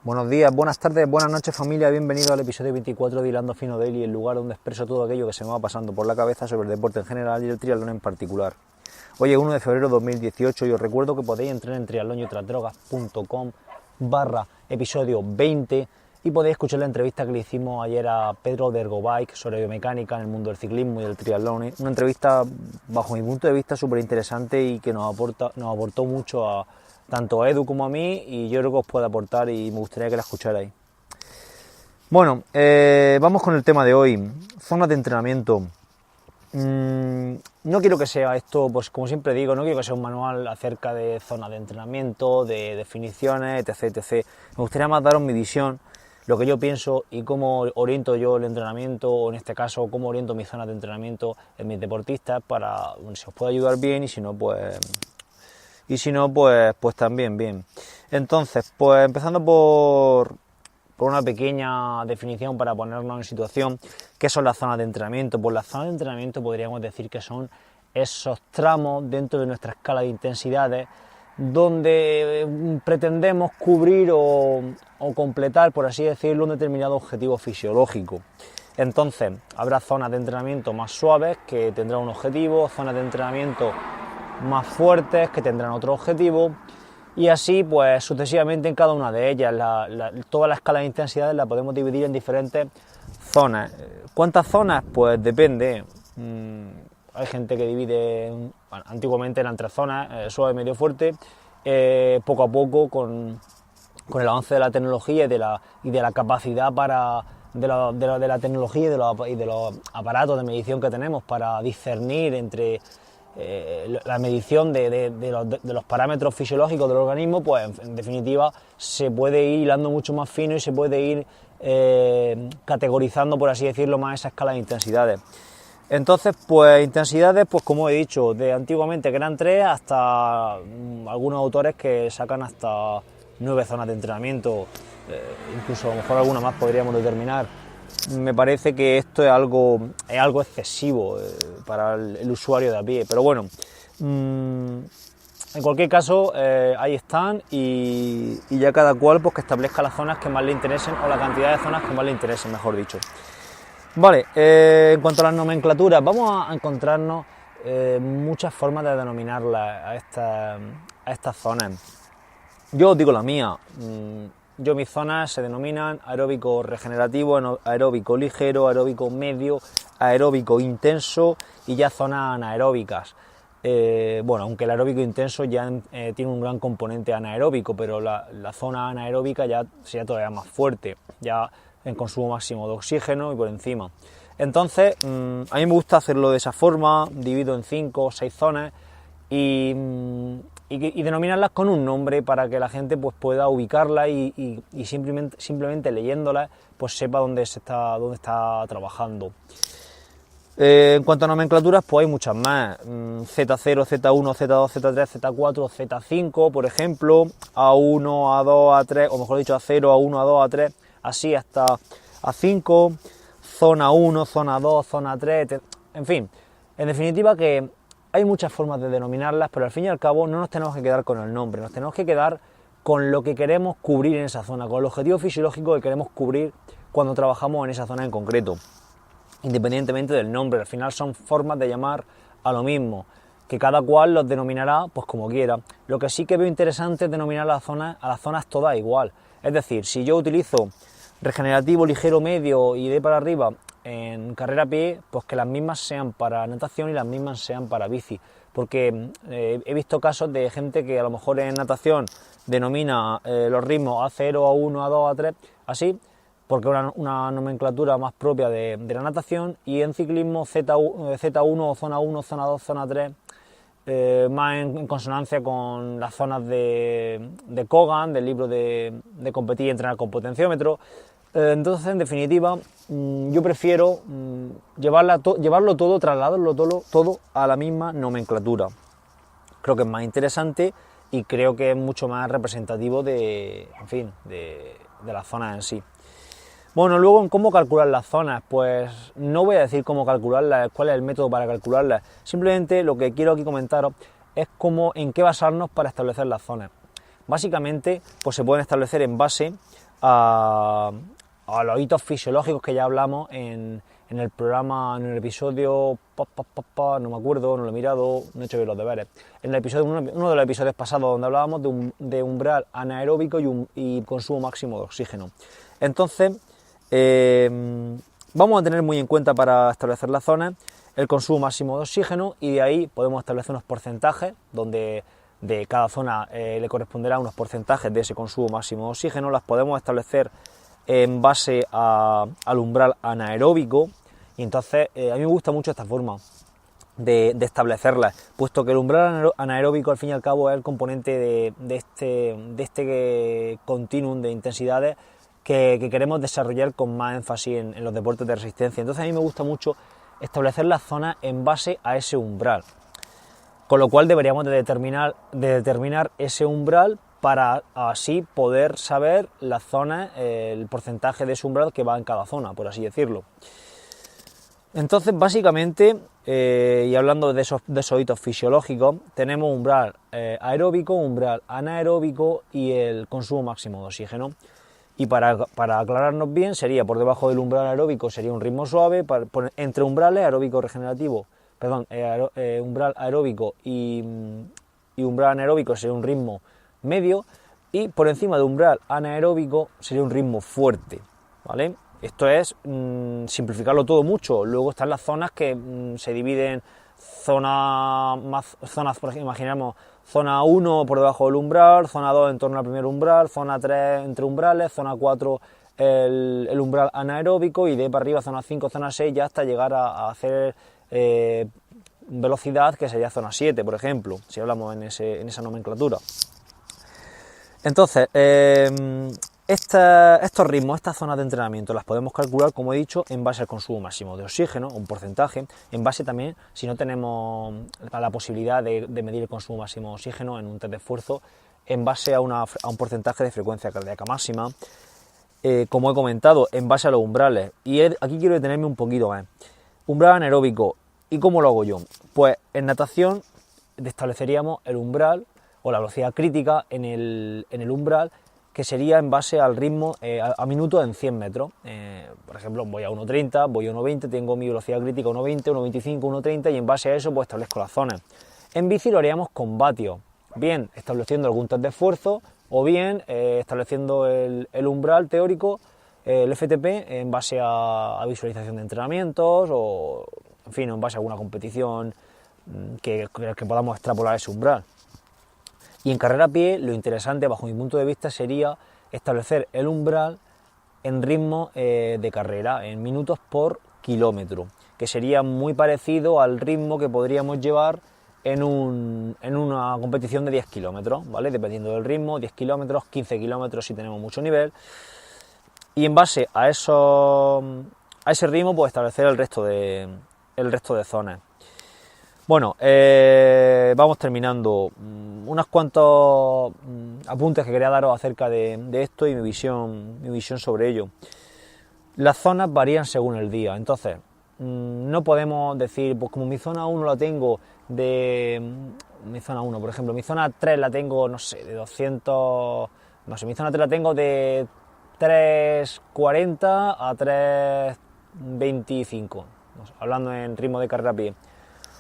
Buenos días, buenas tardes, buenas noches familia, bienvenido al episodio 24 de Hilando Fino Daily, el lugar donde expreso todo aquello que se me va pasando por la cabeza sobre el deporte en general y el triatlón en particular. Hoy es 1 de febrero de 2018 y os recuerdo que podéis entrar en triatlonyotradrogas.com/episodio 20 y podéis escuchar la entrevista que le hicimos ayer a Pedro de Ergobike sobre biomecánica en el mundo del ciclismo y del triatlón. Una entrevista, bajo mi punto de vista, súper interesante y que nos aportó mucho a tanto a Edu como a mí, y yo creo que os puede aportar y me gustaría que la escucharais. Bueno, vamos con el tema de hoy, zonas de entrenamiento. No quiero que sea esto, pues como siempre digo, no quiero que sea un manual acerca de zonas de entrenamiento, de definiciones, etc, etc. Me gustaría más daros mi visión, lo que yo pienso y cómo oriento yo el entrenamiento, o en este caso cómo oriento mis zonas de entrenamiento en mis deportistas, para si os puede ayudar bien, y si no, pues también bien. Entonces, pues empezando por una pequeña definición para ponernos en situación. ¿Qué son las zonas de entrenamiento? Pues las zonas de entrenamiento podríamos decir que son esos tramos dentro de nuestra escala de intensidades donde pretendemos cubrir o completar, por así decirlo, un determinado objetivo fisiológico. Entonces, habrá zonas de entrenamiento más suaves que tendrán un objetivo, zonas de entrenamiento más fuertes que tendrán otro objetivo, y así pues sucesivamente en cada una de ellas. Toda la escala de intensidades la podemos dividir en diferentes zonas. ¿Cuántas zonas? Pues depende. Hay gente que divide, antiguamente eran 3 zonas, suave, medio, fuerte. Poco a poco, con el avance de la tecnología y de la capacidad de la tecnología y de los aparatos de medición que tenemos para discernir entre la medición de los parámetros fisiológicos del organismo, pues en definitiva se puede ir hilando mucho más fino y se puede ir categorizando, por así decirlo, más esa escala de intensidades. Entonces, pues intensidades, pues como he dicho, de antiguamente que eran 3 hasta algunos autores que sacan hasta 9 zonas de entrenamiento, incluso a lo mejor alguna más podríamos determinar. Me parece que esto es algo excesivo para el usuario de a pie, pero bueno, en cualquier caso ahí están, y ya cada cual pues que establezca las zonas que más le interesen, o la cantidad de zonas que más le interesen, mejor dicho. Vale, en cuanto a las nomenclaturas, vamos a encontrarnos muchas formas de denominarlas a estas zonas. Yo os digo la mía. Mis zonas se denominan aeróbico regenerativo, aeróbico ligero, aeróbico medio, aeróbico intenso y ya zonas anaeróbicas. Aunque el aeróbico intenso ya tiene un gran componente anaeróbico, pero la zona anaeróbica ya sería todavía más fuerte, ya en consumo máximo de oxígeno y por encima. Entonces, a mí me gusta hacerlo de esa forma, divido en 5 o 6 zonas y denominarlas con un nombre para que la gente pues pueda ubicarlas y simplemente leyéndolas pues sepa dónde está trabajando. En cuanto a nomenclaturas, pues hay muchas más. Z0, Z1, Z2, Z3, Z4, Z5, por ejemplo, A1, A2, A3, o mejor dicho, A0, A1, A2, A3, así hasta A5, zona 1, zona 2, zona 3, en fin, en definitiva que hay muchas formas de denominarlas, pero al fin y al cabo no nos tenemos que quedar con el nombre, nos tenemos que quedar con lo que queremos cubrir en esa zona, con el objetivo fisiológico que queremos cubrir cuando trabajamos en esa zona en concreto, independientemente del nombre. Al final son formas de llamar a lo mismo, que cada cual los denominará pues como quiera. Lo que sí que veo interesante es denominar a las zonas todas igual. Es decir, si yo utilizo regenerativo, ligero, medio y de para arriba en carrera a pie, pues que las mismas sean para natación y las mismas sean para bici, porque he visto casos de gente que a lo mejor en natación denomina los ritmos A0, A1, A2, A3, así, porque es una nomenclatura más propia de la natación, y en ciclismo Z1, zona 1, zona 2, zona 3, más en consonancia con las zonas de Kogan, del libro de competir y entrenar con potenciómetro. Entonces, en definitiva, yo prefiero llevarlo todo, trasladarlo todo a la misma nomenclatura. Creo que es más interesante y creo que es mucho más representativo de la zona en sí. Bueno, luego en cómo calcular las zonas, pues no voy a decir cómo calcularlas, cuál es el método para calcularlas, simplemente lo que quiero aquí comentaros es en qué basarnos para establecer las zonas. Básicamente, pues se pueden establecer en base a los hitos fisiológicos que ya hablamos en el programa, en el episodio, no me acuerdo, no lo he mirado, no he hecho bien los deberes, en el episodio, uno de los episodios pasados donde hablábamos de umbral anaeróbico y consumo máximo de oxígeno. Entonces, vamos a tener muy en cuenta para establecer las zonas el consumo máximo de oxígeno, y de ahí podemos establecer unos porcentajes donde de cada zona le corresponderá unos porcentajes de ese consumo máximo de oxígeno. Las podemos establecer en base al umbral anaeróbico, y entonces a mí me gusta mucho esta forma de establecerlas, puesto que el umbral anaeróbico al fin y al cabo es el componente de este continuum de intensidades que queremos desarrollar con más énfasis en los deportes de resistencia. Entonces a mí me gusta mucho establecer las zonas en base a ese umbral, con lo cual deberíamos de determinar ese umbral para así poder saber las zonas, el porcentaje de ese umbral que va en cada zona, por así decirlo. Entonces, básicamente, y hablando de esos hitos fisiológicos, tenemos umbral aeróbico, umbral anaeróbico y el consumo máximo de oxígeno. Y para aclararnos bien, sería por debajo del umbral aeróbico sería un ritmo suave, entre umbrales aeróbico regenerativo, umbral aeróbico y umbral anaeróbico sería un ritmo medio, y por encima de umbral anaeróbico sería un ritmo fuerte, ¿vale? Esto es simplificarlo todo mucho. Luego están las zonas que se dividen, zonas, por ejemplo, imaginemos zona 1 por debajo del umbral, zona 2 en torno al primer umbral, zona 3 entre umbrales, zona 4 el umbral anaeróbico, y de ahí para arriba zona 5, zona 6, ya hasta llegar a hacer velocidad, que sería zona 7, por ejemplo, si hablamos en esa nomenclatura. Entonces, estos ritmos, estas zonas de entrenamiento, las podemos calcular, como he dicho, en base al consumo máximo de oxígeno, un porcentaje, en base también, si no tenemos la posibilidad de medir el consumo máximo de oxígeno en un test de esfuerzo, en base a un porcentaje de frecuencia cardíaca máxima, como he comentado, en base a los umbrales. Y aquí quiero detenerme un poquito más. Umbral anaeróbico, ¿y cómo lo hago yo? Pues en natación estableceríamos el umbral o la velocidad crítica en el umbral, que sería en base al ritmo a minuto en 100 metros. Por ejemplo, voy a 1.30, voy a 1.20, tengo mi velocidad crítica 1.20, 1.25, 1.30, y en base a eso pues establezco las zonas. En bici lo haríamos con vatios, bien estableciendo algún test de esfuerzo, o bien estableciendo el umbral teórico, el FTP, en base a visualización de entrenamientos, o en fin, en base a alguna competición que podamos extrapolar ese umbral. Y en carrera a pie, lo interesante, bajo mi punto de vista, sería establecer el umbral en ritmo de carrera, en minutos por kilómetro, que sería muy parecido al ritmo que podríamos llevar en una competición de 10 kilómetros, ¿vale? Dependiendo del ritmo, 10 kilómetros, 15 kilómetros si tenemos mucho nivel. Y en base a ese ritmo, pues establecer el resto de zonas. Bueno, vamos terminando. Unos cuantos apuntes que quería daros acerca de esto y mi visión sobre ello. Las zonas varían según el día, entonces no podemos decir, pues como mi zona 1 la tengo mi zona 1, por ejemplo, mi zona 3 la tengo, no sé, de 200, no sé, mi zona 3 la tengo de 3.40 a 3.25, no sé, hablando en ritmo de carrera a pie.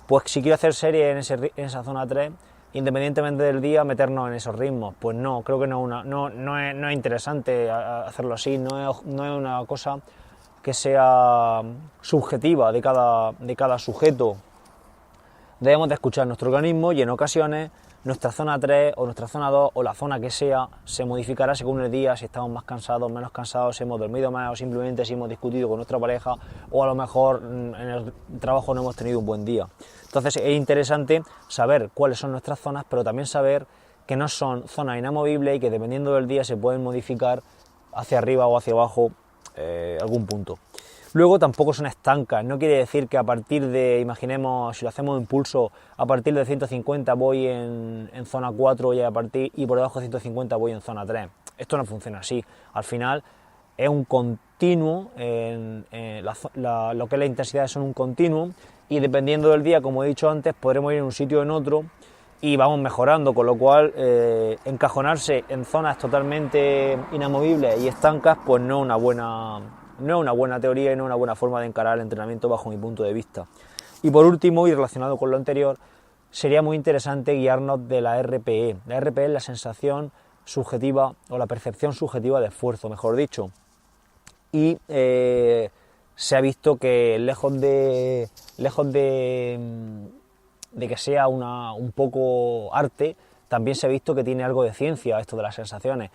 Pues si quiero hacer serie en esa zona 3, independientemente del día, meternos en esos ritmos, pues no, creo que no es interesante hacerlo así, no es una cosa que sea subjetiva de cada sujeto. Debemos de escuchar nuestro organismo, y en ocasiones nuestra zona 3 o nuestra zona 2 o la zona que sea se modificará según el día, si estamos más cansados, menos cansados, si hemos dormido más, o simplemente si hemos discutido con nuestra pareja, o a lo mejor en el trabajo no hemos tenido un buen día. Entonces es interesante saber cuáles son nuestras zonas, pero también saber que no son zonas inamovibles y que dependiendo del día se pueden modificar hacia arriba o hacia abajo algún punto. Luego tampoco son estancas, no quiere decir que a partir de, imaginemos, si lo hacemos en pulso, a partir de 150 voy en zona 4 y por debajo de 150 voy en zona 3. Esto no funciona así. Al final es un continuo, lo que es la intensidad son un continuo, y dependiendo del día, como he dicho antes, podremos ir en un sitio o en otro, y vamos mejorando, con lo cual encajonarse en zonas totalmente inamovibles y estancas pues no es una buena teoría y no es una buena forma de encarar el entrenamiento bajo mi punto de vista. Y por último, y relacionado con lo anterior, sería muy interesante guiarnos de la RPE. La RPE es la sensación subjetiva o la percepción subjetiva de esfuerzo, mejor dicho. Y se ha visto que lejos de que sea un poco arte, también se ha visto que tiene algo de ciencia esto de las sensaciones.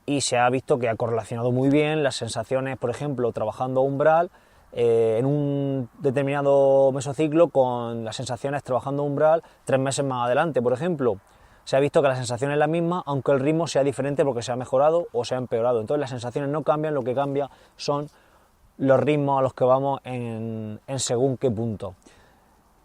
Y se ha visto que ha correlacionado muy bien las sensaciones, por ejemplo, trabajando umbral, en un determinado mesociclo con las sensaciones trabajando umbral 3 meses más adelante, por ejemplo. Se ha visto que la sensación es la misma, aunque el ritmo sea diferente porque se ha mejorado o se ha empeorado. Entonces las sensaciones no cambian, lo que cambia son los ritmos a los que vamos en según qué punto.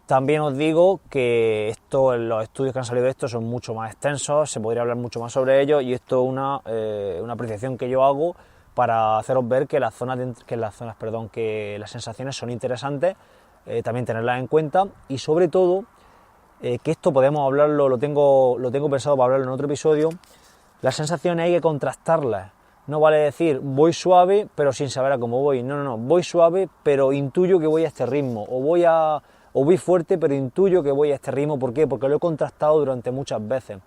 También os digo que los estudios que han salido de esto son mucho más extensos, se podría hablar mucho más sobre ellos, y esto es una apreciación que yo hago para haceros ver que las sensaciones son interesantes, también tenerlas en cuenta, y sobre todo que esto podemos hablarlo, lo tengo pensado para hablarlo en otro episodio. Las sensaciones hay que contrastarlas. No vale decir voy suave pero sin saber a cómo voy. No, voy suave pero intuyo que voy a este ritmo, o voy fuerte pero intuyo que voy a este ritmo. ¿Por qué? Porque lo he contrastado durante muchas veces,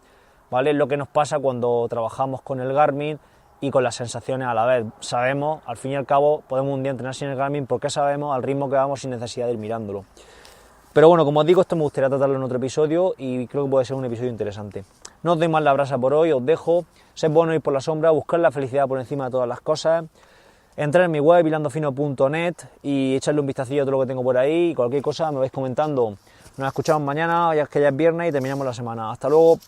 ¿vale? Es lo que nos pasa cuando trabajamos con el Garmin y con las sensaciones a la vez. Sabemos, al fin y al cabo, podemos un día entrenar sin el Garmin porque sabemos al ritmo que vamos sin necesidad de ir mirándolo. Pero bueno, como os digo, esto me gustaría tratarlo en otro episodio y creo que puede ser un episodio interesante. No os doy más la brasa por hoy, os dejo. Sed bueno ir por la sombra, buscar la felicidad por encima de todas las cosas. Entrar en mi web, hilandofino.net, y echarle un vistacillo a todo lo que tengo por ahí. Y cualquier cosa me vais comentando. Nos escuchamos mañana, ya es que ya es viernes y terminamos la semana. Hasta luego.